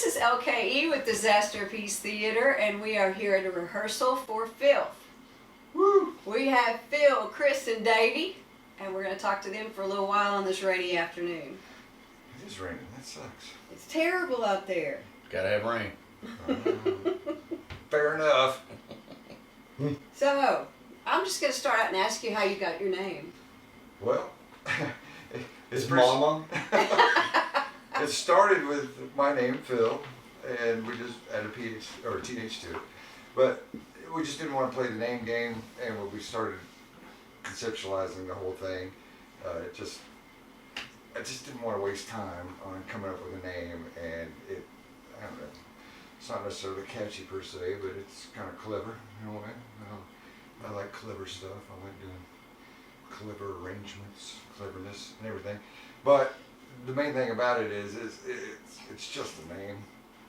This is LKE with Disaster Piece Theater, and we are here at a rehearsal for Philth. Woo! We have Phil, Chris, and Davey, and we're going to talk to them for a little while on this rainy afternoon. It is raining. That sucks. It's terrible out there. Gotta have rain. Fair enough. So, I'm just going to start out and ask you how you got your name. Well, His mama. It started with my name, Phil, and we just added a PH or a TH to it. But we just didn't want to play the name game, and when we started conceptualizing the whole thing, I just didn't want to waste time on coming up with a name, and I don't know, it's not necessarily catchy per se, but it's kind of clever in a way. I like clever stuff. I like doing clever arrangements, cleverness, and everything. But the main thing about it is it's just a name.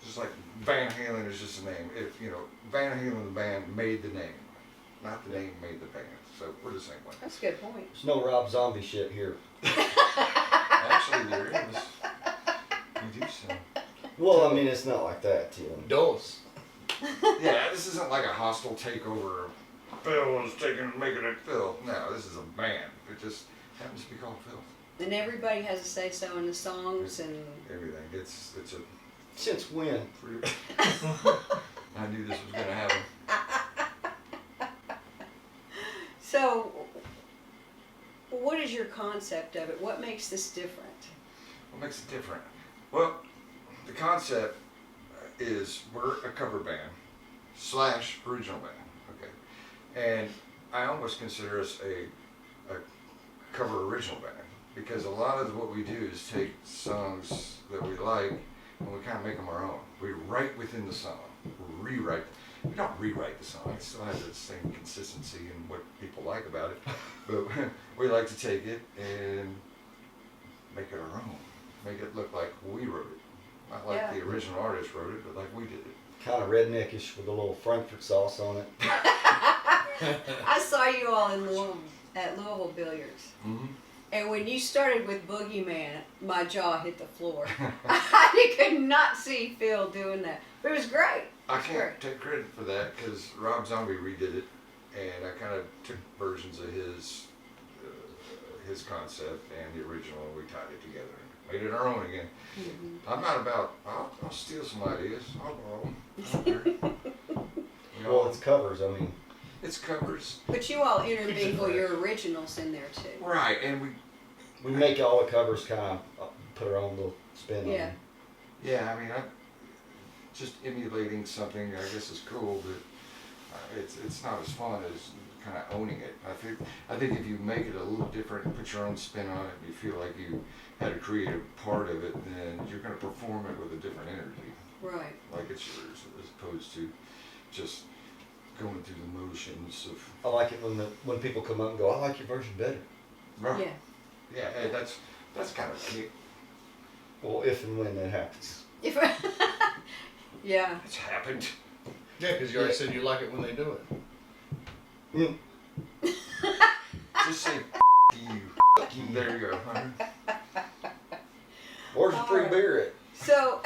Just like Van Halen is just a name. If Van Halen the band made the name, not the name made the band. So we're the same way. That's a good point. There's no Rob Zombie shit here. Actually, there is. We do so. Well, I mean, it's not like that, Tim. Dos. Yeah, this isn't like a hostile takeover. Phil is making it Phil. No, this is a band. It just happens to be called Phil. And everybody has a say-so in the songs and... Everything. It's a. Since when? I knew this was going to happen. So, what is your concept of it? What makes this different? What makes it different? Well, the concept is we're a cover band / original band. Okay, and I almost consider us a cover original band because a lot of what we do is take songs that we like and we kind of make them our own. We write within the song. We rewrite. We don't rewrite the song. It still has the same consistency and what people like about it. But we like to take it and make it our own. Make it look like we wrote it. Not like the original artist wrote it, but like we did it. Kind of redneckish with a little Frankfurt sauce on it. I saw you all in at Louisville Billiards. Mm-hmm. And when you started with Boogeyman, my jaw hit the floor. I could not see Phil doing that. But it was great. I can't take credit for that because Rob Zombie redid it, and I kind of took versions of his concept and the original, and we tied it together and made it our own again. Mm-hmm. I'm not about, I'll steal some ideas. I'll borrow them. Well, it's covers, I mean. It's covers. But you all intermingle your originals in there too. Right, and we make all the covers kind of put our own little spin on them. Yeah, I mean, just emulating something, I guess, is cool, but it's not as fun as kind of owning it. I think if you make it a little different, put your own spin on it, you feel like you had a creative part of it, then you're going to perform it with a different energy. Right. Like it's yours, as opposed to just going through the motions of. I like it when people come up and go, I like your version better. Right. Yeah. Yeah, hey, that's kind of kick. Well, if and when that happens. Yeah. It's happened. Yeah, because you already said you like it when they do it. Just say you. There you go. Where's the free beer at? So,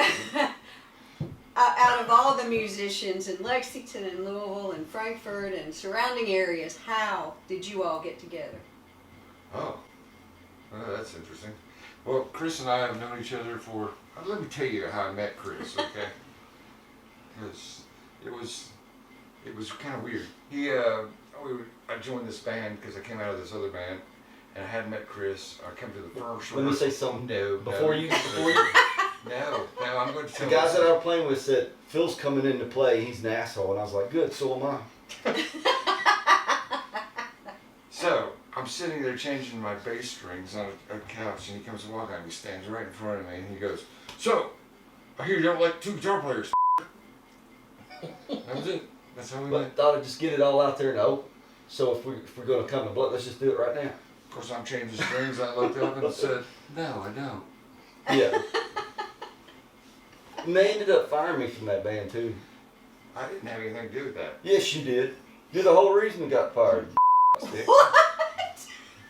out of all the musicians in Lexington and Louisville and Frankfurt and surrounding areas, how did you all get together? Oh, that's interesting. Well, Chris and I have known each other for. Let me tell you how I met Chris, okay? Because it was kind of weird. I joined this band because I came out of this other band, and I hadn't met Chris. I come to the first. Let me say something. No. Before you. No, I'm going to tell the guys that I was playing with said, Phil's coming into play, he's an asshole. And I was like, good, so am I. So, I'm sitting there changing my bass strings on a couch, and he comes to walk on me, stands right in front of me, and he goes, so, I hear you don't like two guitar players. That was it. That's how we But went. thought I'd just get it all out there and open. So if we're going to come to blood, let's just do it right now. Of course, I'm changing strings. I looked up and said, no, I don't. Yeah. And they ended up firing me from that band, too. I didn't have anything to do with that. Yes, you did. You're the whole reason we got fired. What?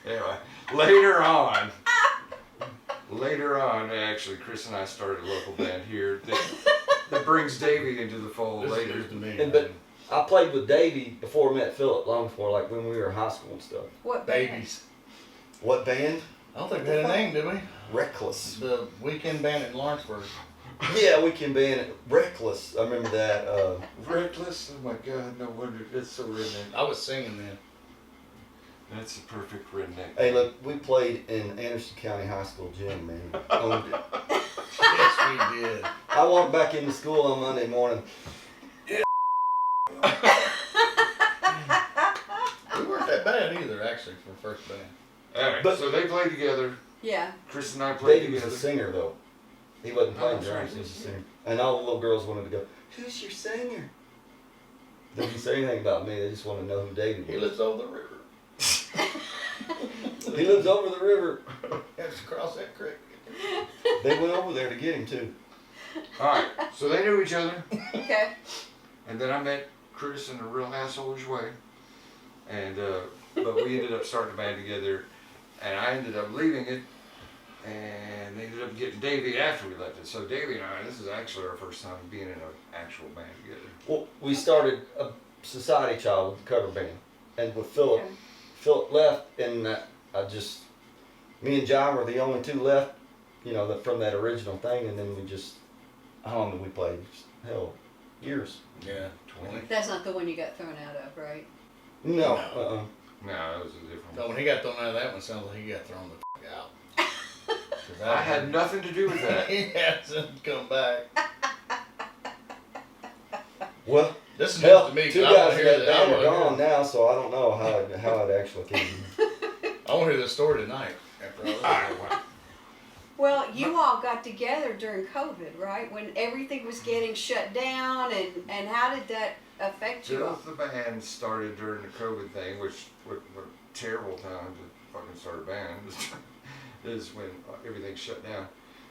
Anyway, later on, actually, Chris and I started a local band here that that brings Davey into the fold This later. is news to me. And but I played with Davey before I met Philip, long before, like when we were in high school and stuff. What band? Babies. What band? I don't think we had a name, did we? Reckless. The weekend band in Lawrenceburg. Yeah, Weekend Band. Reckless. I remember that. Reckless? Oh my God, no wonder. It's so redneck. I was singing then. That's the perfect redneck. Hey, look, we played in Anderson County High School gym, man. Owned it. Yes, we did. I walked back into school on Monday morning. We weren't that bad either, actually, for the first band. Alright, But- so they played together. Yeah. Chris and I played Davey was together. a singer, though. He wasn't playing Oh, drums, right. he was a singer. And all the little girls wanted to go, who's your singer? They didn't say anything about me, they just wanted to know who David He was. lives over the river. He lives over the river. Has to cross that creek. They went over there to get him, too. Alright, so they knew each other. Okay. And then I met Chris in a real asshole-ish way. And, but we ended up starting a band together. And I ended up leaving it. And ended up getting Davey after we left it. So Davey and I, this is actually our first time being in an actual band together. Well, we started a Society Child with the cover band. And with Philip, Okay. Philip left, and me and John were the only two left, you know, from that original thing. And then we just, how long did we play? Hell, years. Yeah. 20? That's not the one you got thrown out of, right? No, No. No, that was a different No, one. when he got thrown out of that one, it sounds like he got thrown the f out. 'Cause I had nothing to do with that. He hasn't come back. Well, This is hell, news to me. 'cause two I wanna guys in hear that that. band are gone now, so I don't know how it actually came. I want to hear this story tonight. After all this. Alright, well, Well, you all got together during COVID, right? When everything was getting shut down, and how did that affect you all? Philth, the band, started during the COVID thing, which what a terrible time to fucking start a band is when everything shut down.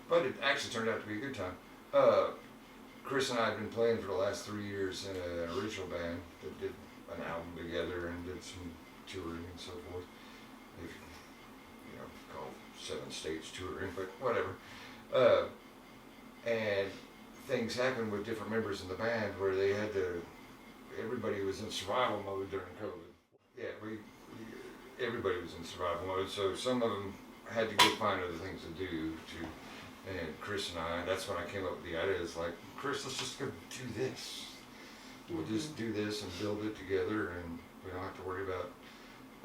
But it actually turned out to be a good time. Chris and I had been playing for the last 3 years in an original band that did an album together and did some touring and so forth. If you know, called 7 states touring, but whatever. And things happened with different members in the band where they had to. Everybody was in survival mode during COVID. Yeah, everybody was in survival mode. So some of them had to go find other things to do. And Chris and I, that's when I came up with the idea. It's like, Chris, let's just go do this. We'll just do this and build it together, and we don't have to worry about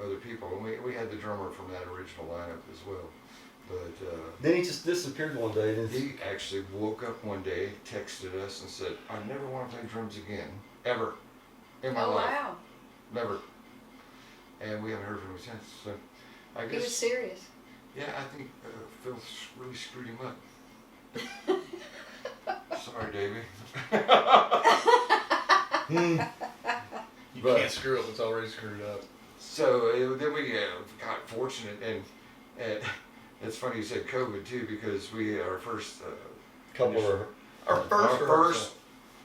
other people. And we had the drummer from that original lineup as well. But Then he just disappeared one day. And he actually woke up one day, texted us, and said, I never want to play drums again, ever, in my Oh life. wow, Never. And we haven't heard from him since. So I he was guess, serious. yeah, I think Phil really screwed him up. Sorry, Davey. You But- can't screw up what's already screwed up. So then we got fortunate, and it's funny you said COVID too, because we our first couple of Our our first first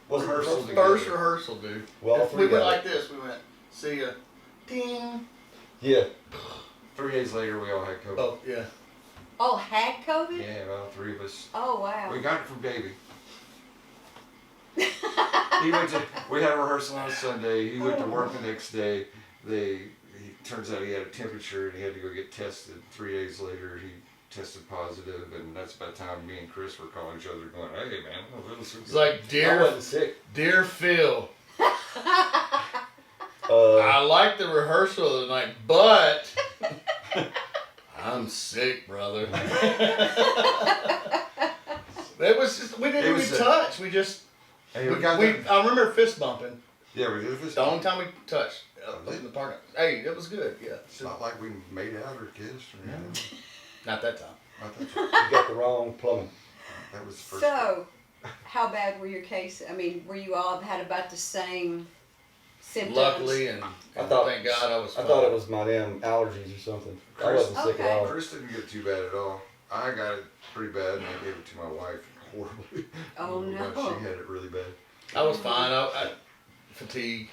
was it the rehearsal first? together. First rehearsal, dude. Well, all we three went got like it. this. We went, see ya. Ding. Yeah. 3 days later we all had COVID. Oh, yeah. All had COVID? Yeah, well, 3 of us. Oh wow. We got it from Davey. He went to. We had a rehearsal on a Sunday. He went to work the next day. Turns out he had a temperature and he had to go get tested. 3 days later, he tested positive, and that's about the time me and Chris were calling each other, going, "Hey, man, I'm really sick." It's like, I wasn't sick. dear Phil, I like the rehearsal of the night, but I'm sick, brother. It was just, we didn't It even was touch. We just, Hey, we, we got I remember fist bumping. yeah, we did a fist The bump. only time we touched up in the park. Hey, it was good. Yeah, It's not like we made out or kissed or anything. not that time. Not that, You got the wrong plumbing. that was the first. So, how bad were your case? I mean, were you all had about the same symptoms? Luckily, and thought- thank God I was. I fine. thought it was my damn allergies or something. I Chris- wasn't sick at Okay. all. Chris didn't get too bad at all. I got it pretty bad, and I gave it to my wife horribly. Oh, no. She had it really bad. I was fine. I fatigue,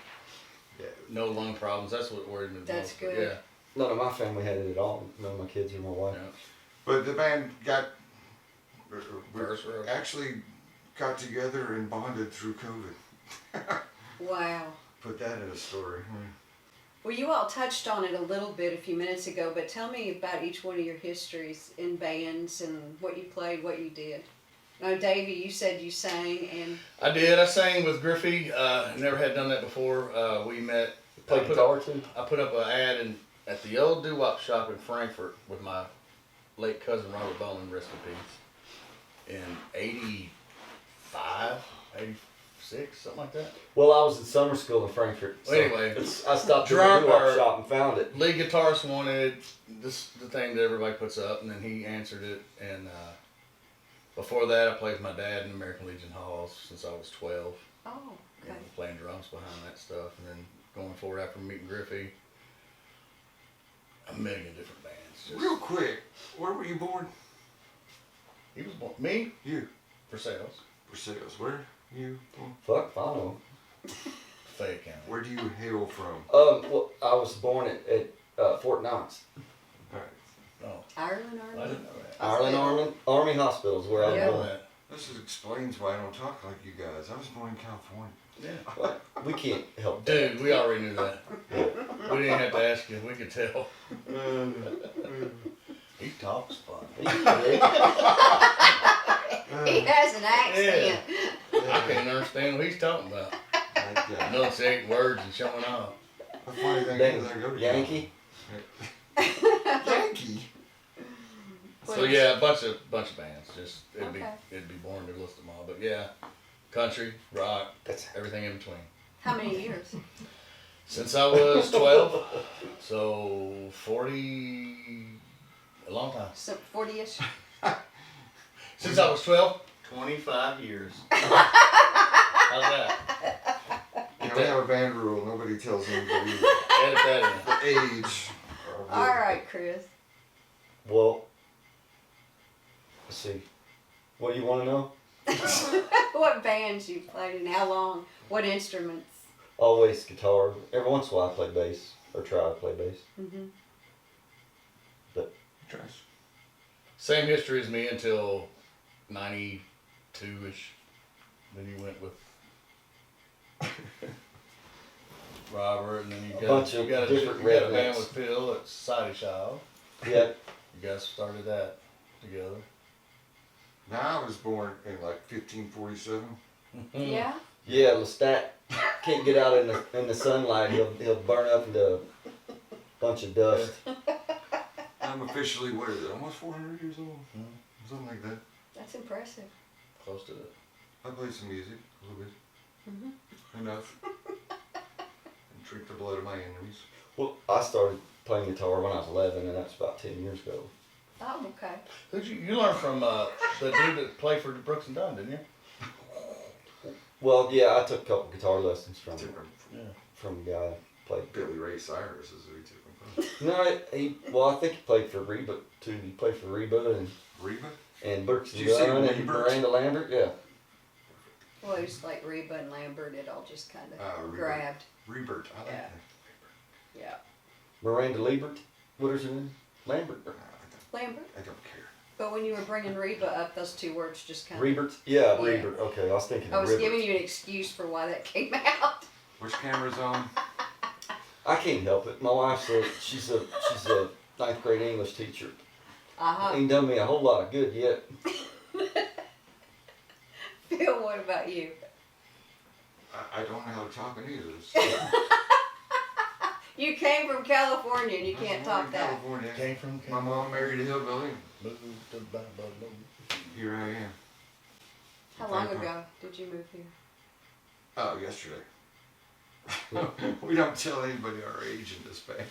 Yeah. no lung problems. That's what worried me. the That's most, but good. Yeah. None of my family had it at all. None of my kids or my wife. Yeah. But the band got. First rehearsal. Actually, got together and bonded through COVID. Wow. Put that in a story. Well, you all touched on it a little bit a few minutes ago, but tell me about each one of your histories in bands and what you played, what you did. Now, Davey, you said you sang, and I did. I sang with Griffey. Never had done that before. We met. Play I put guitar too? I put up an ad at the old doo-wop shop in Frankfurt with my late cousin Robert Bowman, rest in peace, in 85, 86, something like that. Well, I was in summer school in Frankfurt. So Anyway, I stopped at drum- the doo-wop or- shop and found it. Lead guitarist wanted the thing that everybody puts up, and then he answered it. And before that, I played with my dad in American Legion halls since I was 12. oh, You know, okay. playing drums behind that stuff, and then going forward after meeting Griffey, a million different bands. Just, Real quick, where were you born? he was born, me You. for sales, For sales. Where you born? Fuck, I don't know. Fayette County. Where do you hail from? Well, I was born at Fort Knox. Alright. Oh, Ireland, I Ireland. didn't know that. Army Hospital is where I I was didn't know born. that. This explains why I don't talk like you guys. I was born in California. Yeah. Well, we can't help that. Dude, we already knew that. We didn't have to ask you. We could tell. He talks fun. He has an accent. I can't understand what he's talking about. Enunciating words and showing off. The funny thing is I go to Yankee? Yankee? So yeah, a bunch of bands. Just it'd Okay. be boring to list them all. But yeah, country, rock, That's everything in between. How many years? Since I was 12, so 40, a long time. So 40-ish? Since I was 12, 25 years. How's that? You know, we have a band rule. Nobody tells anybody Edit that the age. All right, Chris. Well, let's see. What do you want to know? What bands you played and how long? What instruments? Always guitar. Every once in a while I play bass or try to play bass. Mm-hmm. Trash. Same history as me until 92-ish. Then you went with Robert, and then you Bunch of got a different band rednecks. with Phil at Society Child. Yeah. You guys started that together. Now I was born in like 1547. Yeah? Yeah, Lestat can't get out in the sunlight. He'll burn up into a bunch of dust. I'm officially, what is it, almost 400 years old? Mhm. Something like that. That's impressive. Close to it. I play some music, a little bit. Mm-hmm. Enough. And drink the blood of my enemies. Well, I started playing guitar when I was 11, and that's about 10 years ago. Oh, okay. Who'd you learned from the dude that played for Brooks and Dunn, didn't you? Well, yeah, I took a couple guitar lessons from Yeah. a guy that played. Billy Ray Cyrus is who he took me from. No, I think he played for Reba too. He played for Reba Reba? and Brooks Did and you say Dunn and Reba? Miranda Lambert. Yeah. Well, it was like Reba and Lambert. It all just kind of Reba. grabbed. Rebert. I like Yeah. that. Yeah. Miranda Liebert. What is her name? Lambert. Lambert. I don't care. But when you were bringing Reba up, those two words just kind of... Rebert. Yeah, Yeah. Rebert. Okay, I was thinking. I was Ribert. giving you an excuse for why that came out. Which camera's on? I can't help it. My wife's she's a 9th grade English teacher. Uh-huh. Ain't done me a whole lot of good yet. Phil, what about you? I don't know how to talk any of this. You came from California and you can't talk that. California. Came from My mom married a hillbilly. Moved to Babylon. Here I am. How long ago did you move here? Oh, yesterday. We don't tell anybody our age in this band.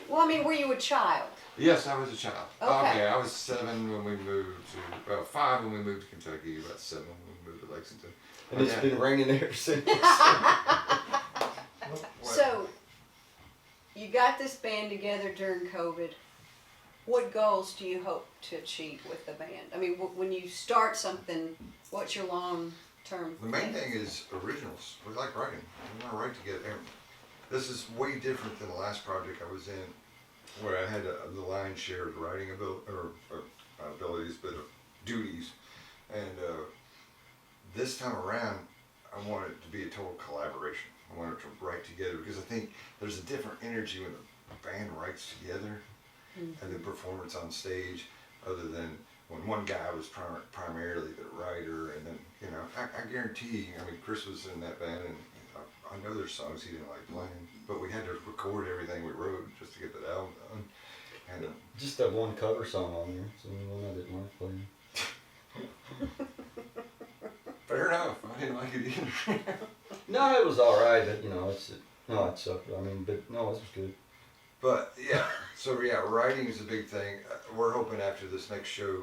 Well, I mean, were you a child? Yes, I was a child. Okay. I was 7 when we moved to, 5 when we moved to Kentucky, about 7 when we moved to Lexington. And it's been raining ever since. So, you got this band together during COVID. What goals do you hope to achieve with the band? I mean, when you start something, what's your long-term The main thing is originals. We like writing. We want to write together. This is way different than the last project I was in, where I had the lion's share of writing abilities, but duties. And this time around, I want it to be a total collaboration. I want it to write together because I think there's a different energy when the band writes together and the performance on stage, other than when one guy was primarily the writer, and then I guarantee. I mean, Chris was in that band, and I know there's songs he didn't like playing, but we had to record everything we wrote just to get that album done. And Just that one cover song on there, so one I didn't like playing. fair enough, I didn't like it either. No, it was alright, but it sucked. I mean, but no, it was good. But yeah, so yeah, writing is a big thing. We're hoping after this next show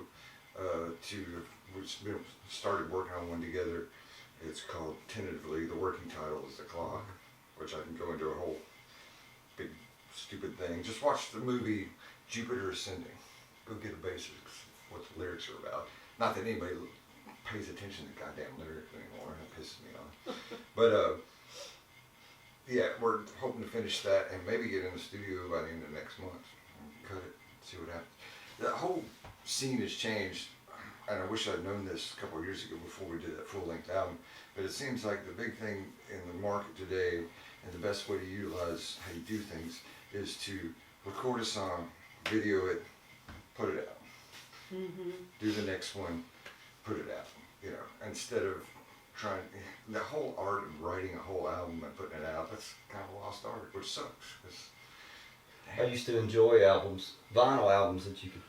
we've started working on one together. It's called tentatively, the working title is The Clock, which I can go into a whole big stupid thing. Just watch the movie Jupiter Ascending. Go get the basics, what the lyrics are about. Not that anybody pays attention to goddamn lyrics anymore. That pisses me off. But yeah, we're hoping to finish that and maybe get in the studio by the end of next month and cut it, see what happens. The whole scene has changed, and I wish I'd known this a couple of years ago before we did that full-length album, but it seems like the big thing in the market today, and the best way to utilize how you do things, is to record a song, video it, put it out. Do the next one, put it out, instead of trying, the whole art of writing a whole album and putting it out, that's kind of a lost art, which sucks. I used to enjoy albums, vinyl albums that you could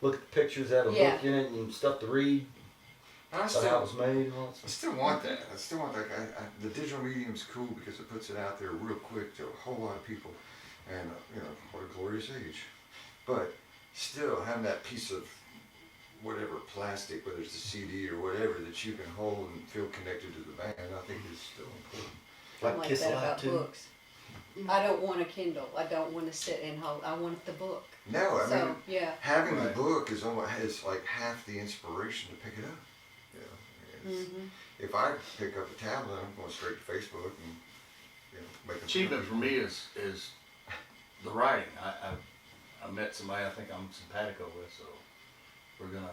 look at the pictures, have a book in it, and stuff to read. How it was made and all that stuff. I still want that. The digital medium's cool because it puts it out there real quick to a whole lot of people, and what a glorious age. But still, having that piece of whatever plastic, whether it's a CD or whatever, that you can hold and feel connected to the band, I think is still important. I'm like Kiss that Alive about too. books. I don't want a Kindle. I don't want to sit and hold. I want the book. No, I mean, yeah. having the book is like half the inspiration to pick it up. If I pick up a tablet, I'm going straight to Facebook and make a Achievement for me is the writing. I met somebody I think I'm simpatico with, so we're gonna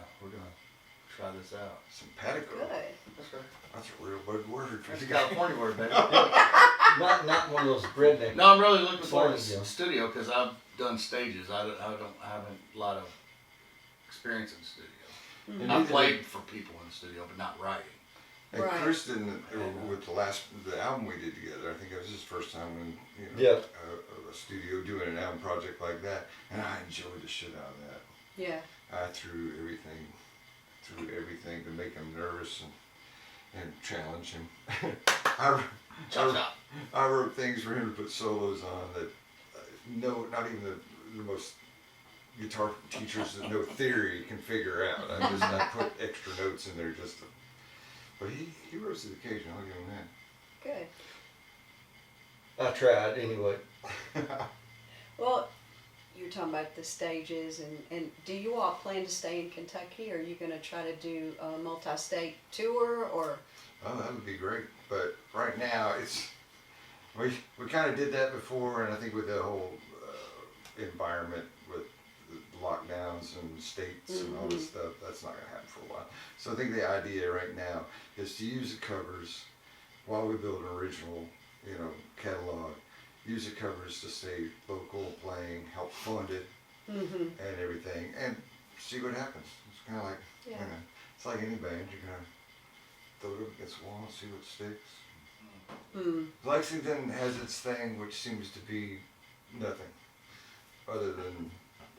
try this out. Simpatico. Good. That's right. That's a real big word. That's a California word, baby. Not one of those redneck. No, I'm really looking forward to Slang, the studio because I've done stages. I haven't a lot of experience in the studio. I played for people in the studio, but not writing. And Right. Kristen, with the album we did together, I think it was his first time in a studio doing an album project like that, and I enjoyed the shit out of that. Yeah. I threw everything to make him nervous and challenge him. I wrote things for him to put solos on that not even the most guitar teachers that know theory can figure out. I put extra notes in there but he rose to the occasion, I'll give him that. Good. I tried anyway. Well, you're talking about the stages, and do you all plan to stay in Kentucky, or are you going to try to do a multi-state tour, or? Oh, that would be great. But right now, we kind of did that before, and I think with the whole environment with the lockdowns and states and all this stuff, that's not going to happen for a while. So I think the idea right now is to use the covers while we build an original, catalog. Use the covers to stay local, playing, help fund it, and everything, and see what happens. It's kind of like, it's like any band. You're gonna throw it up against the wall and see what sticks. Lexington has its thing, which seems to be nothing other than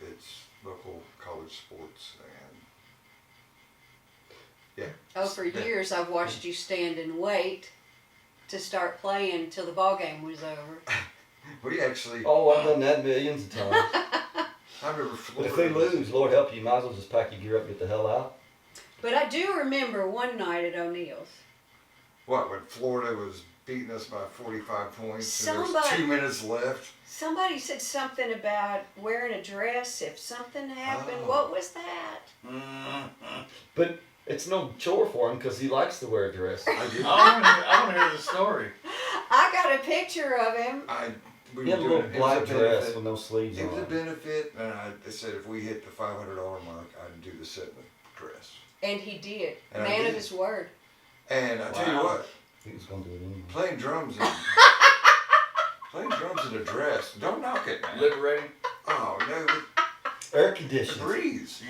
its local college sports and Oh, for years I've watched you stand and wait to start playing until the ball game was over. We actually. Oh, I've done that millions of times. I remember But Florida. if they lose, Lord help you, you might as well just pack your gear up and get the hell out. But I do remember one night at O'Neill's. What, when Florida was beating us by 45 points and there was Somebody- 2 minutes left? Somebody said something about wearing a dress if something happened. Oh. What was that? But it's no chore for him because he likes to wear a dress. I did. I want to hear the story. I got a picture of him. We He were had a doing little it. It was black a dress benefit. with no sleeves It was a on. benefit, and I said if we hit the $500 mark, I'd do the set in the dress. And he did. And I Man of did. his word. And I tell you Wow. what, He was gonna do it anyway. playing drums in a dress, don't knock it, man. Liberating. Oh no, Air the conditioning. breeze.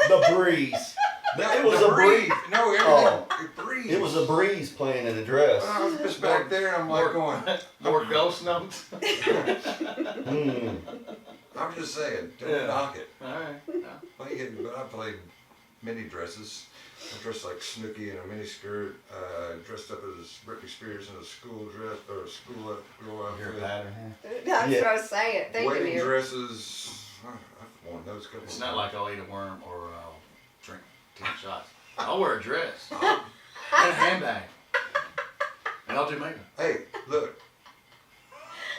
The breeze. It was the a breeze. No, everything. Oh. It breeze. It was a breeze playing in a dress. I was just back there, and I'm like going. More ghost notes. Mm. I'm just saying, don't Yeah. knock it. Alright. Well, but I played mini dresses. I dressed like Snooki in a mini skirt. Dressed up as Britney Spears in a school dress or a school girl Your outfit. pattern here. That's Yeah. what I was saying. Thinking Wedding here. dresses. I've worn those couple. It's of not times. like I'll eat a worm or I'll drink 10 shots. I'll wear a dress and a handbag. And I'll do makeup. Hey, look.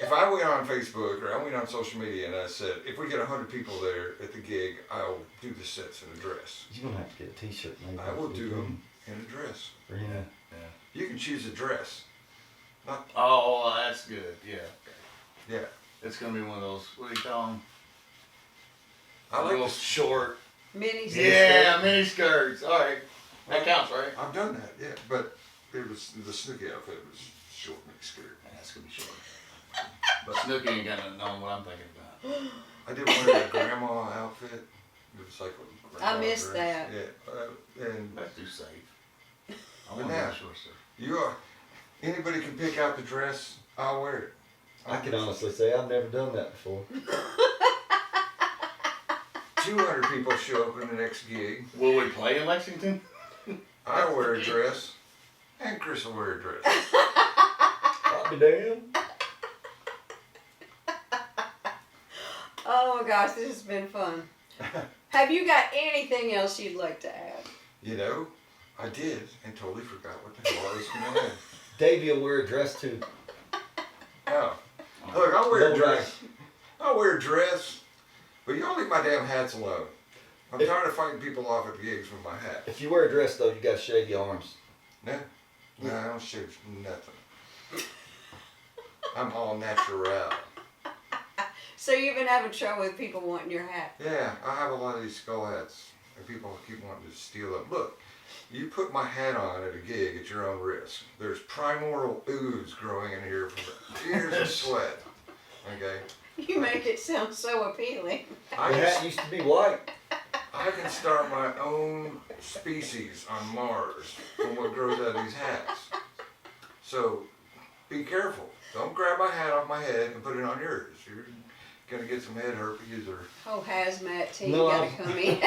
If I went on Facebook or I went on social media and I said, if we get 100 people there at the gig, I'll do the sets in a dress. You're gonna have to get a T-shirt made. I will do them in a dress. Yeah. You can choose a dress. Oh, that's good. Yeah. Yeah. It's going to be one of those, what do you call them? I like little this. short. Mini Yeah, mini skirts. All right. That counts, right? I've done that, yeah. But it was the Snooki outfit was short mini skirt. Yeah, that's going to be short. But Snooki ain't got nothing on what I'm thinking about. I did wear a grandma outfit. It was like a grandma I missed dress. that. Yeah. And That's too safe. I But want now- that short stuff. you are, anybody can pick out the dress, I'll wear it. I can honestly say I've never done that before. 200 people show up in the next gig. Will we play in Lexington? I'll wear a dress. And Chris will wear a dress. I'll be damned. Oh my gosh, this has been fun. Have you got anything else you'd like to add? You know, I did and totally forgot what the hell I was going to add. Davey will wear a dress too. Oh. Look, I'll wear a No dress. I'll wear a dress. But y'all leave my damn hats alone. I'm If- tired of fighting people off at gigs with my hat. If you wear a dress though, you gotta shave your arms. No, no, I don't shave nothing. I'm all natural. So you've been having trouble with people wanting your hat. Yeah, I have a lot of these skull hats, and people keep wanting to steal them. Look, you put my hat on at a gig at your own risk. There's primordial ooze growing in here from years of sweat. Okay, You make it sound so appealing. I The hat can, used to be white. I can start my own species on Mars from what grows out of these hats. So be careful. Don't grab my hat off my head and put it on yours. You're gonna get some head herpes or. Whole hazmat team No, gotta I- come in.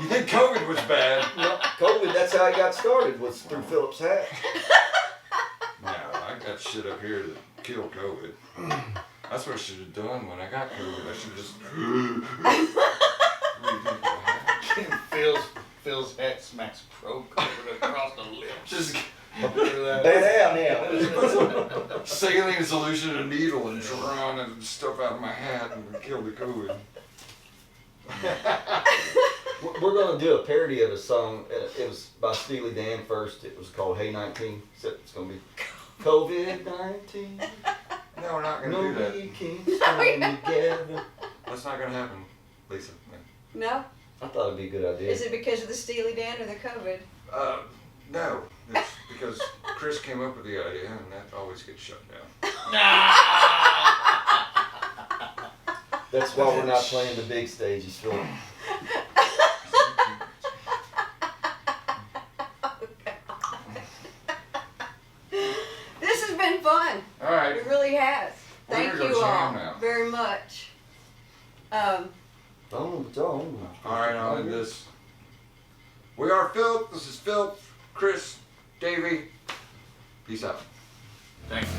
You think COVID was bad? No, COVID, that's how I got started, was through Philip's hat. No, I got shit up here to kill COVID. That's what I should have done when I got COVID. I should have just. Phil's hat smacks pro covered across the lips. Just Remember that? Bad now. saline solution, a needle, and drawn and stuff out of my hat and kill the COVID. We're gonna do a parody of a song. It was by Steely Dan first. It was called Hey 19. So it's gonna be COVID-19. No, we're not gonna No, do that. we can stand together. That's not gonna happen, Lisa. No? I thought it'd be a good idea. Is it because of the Steely Dan or the COVID? No, it's because Chris came up with the idea, and that always gets shut down. That's why we're not playing the big stages, Philip. This has been fun. All right. It really has. We're Thank gonna go you all jam now. very much. Don't. All right, I'll end this. We are Philth. This is Philth, Chris, Davey. Peace out. Thanks.